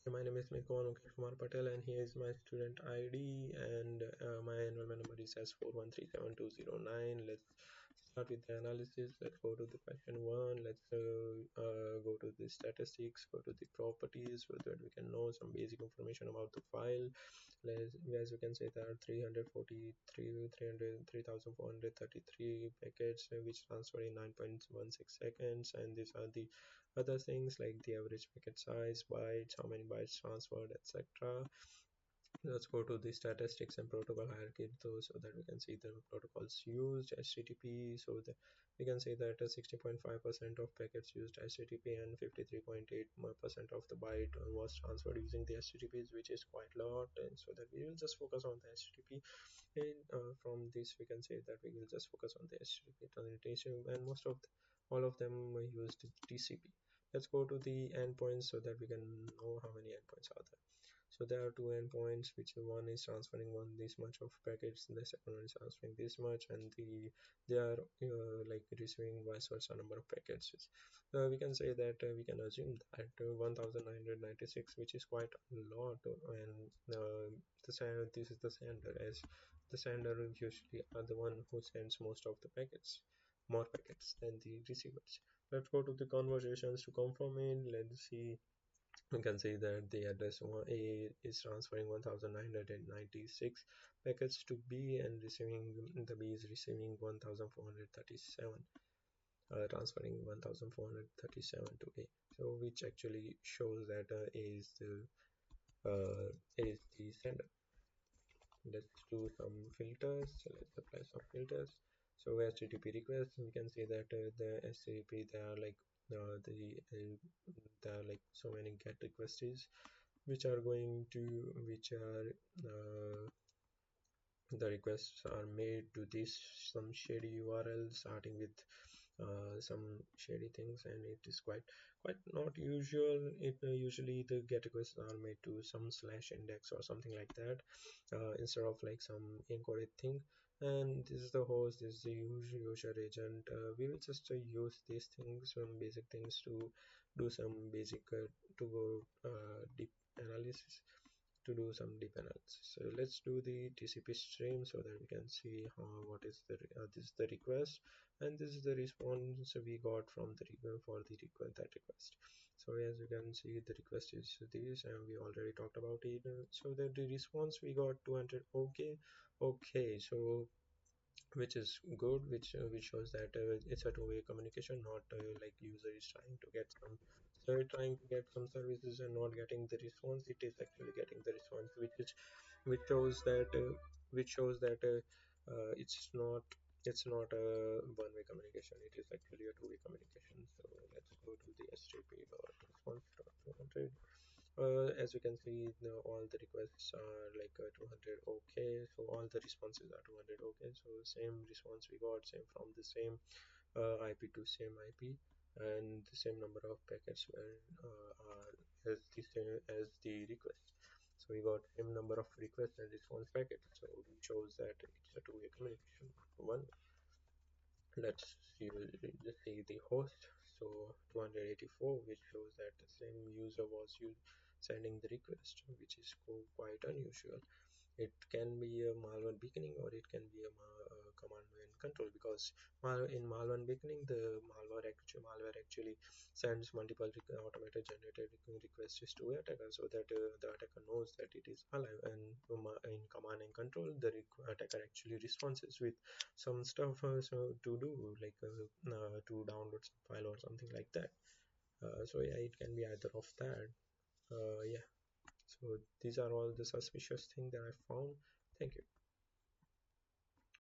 My name is Mikoan Mukesh Kumar Patel, and here is my student ID, and my enrollment number is S41372009. Let's start with the analysis. Let's go to the question 1. Let's go to the statistics, go to the properties so that we can know some basic information about the file. As you can see, there are 333 packets which transfer in 9.16 seconds, and these are the other things like the average packet size, bytes, how many bytes transferred, etc. Let's go to the statistics and protocol hierarchy though, so that we can see the protocols used. HTTP, so that we can say that 60.5% of packets used HTTP and 53.8% of the byte was transferred using the HTTPs, which is quite a lot. And so that we will just focus on the HTTP, and from this we can say that we will just focus on the HTTP translation, and all of them used TCP. Let's go to the endpoints so that we can know how many endpoints are there. So there are two endpoints, which one is transferring this much of packets, and the second one is transferring this much, and they are like receiving vice versa number of packets. We can say that we can assume that 1996, which is quite a lot, and the sender, this is the sender, as the sender usually are the one who sends most of the packets, more packets than the receivers. Let's go to the conversations to confirm it. Let's see, we can see that the address A is transferring 1996 packets to B, and the B is receiving 1437, transferring 1437 to A. So which actually shows that A is the sender. Let's do some filters. So let's apply some filters. So HTTP requests, we can see that the HTTP, there are like so many GET requests which are the requests are made to this some shady URL starting with some shady things, and it is quite not usual. Usually the GET requests are made to some slash index or something like that, instead of like some encoded thing. And this is the host, this is the user agent. We will just use these things, some basic things, to do some basic to go deep analysis, to do some deep analysis. So let's do the TCP stream so that we can see what is this is the request, and this is the response we got from the for the request. So as you can see, the request is this, and we already talked about it. So that the response we got 200. Okay, so which is good, which shows that it's a two-way communication, not like user is trying to get some, so trying to get some services and not getting the response. It is actually getting the response, which shows that it's not a one-way communication. It is actually a two-way communication. So let's go to the HTTP response 200. As you can see, all the requests are like 200 okay, so all the responses are 200 okay, so same response we got, same from the same IP to same IP, and the same number of packets are as the same as the request. So we got same number of requests and response packets, so it shows that it's a two-way communication. One, let's see, let's say the host, so 284, which shows that the same user was sending the request, which is quite unusual. It can be a malware beginning, or it can be a command line control, because in malware beginning, the malware actually sends multiple automated generated requests to attacker, so that the attacker knows that it is alive. And in command and control, the attacker actually responds with some stuff to do, like to download some file or something like that. So yeah, it can be either of that. Yeah, so these are all the suspicious things that I found. Thank you.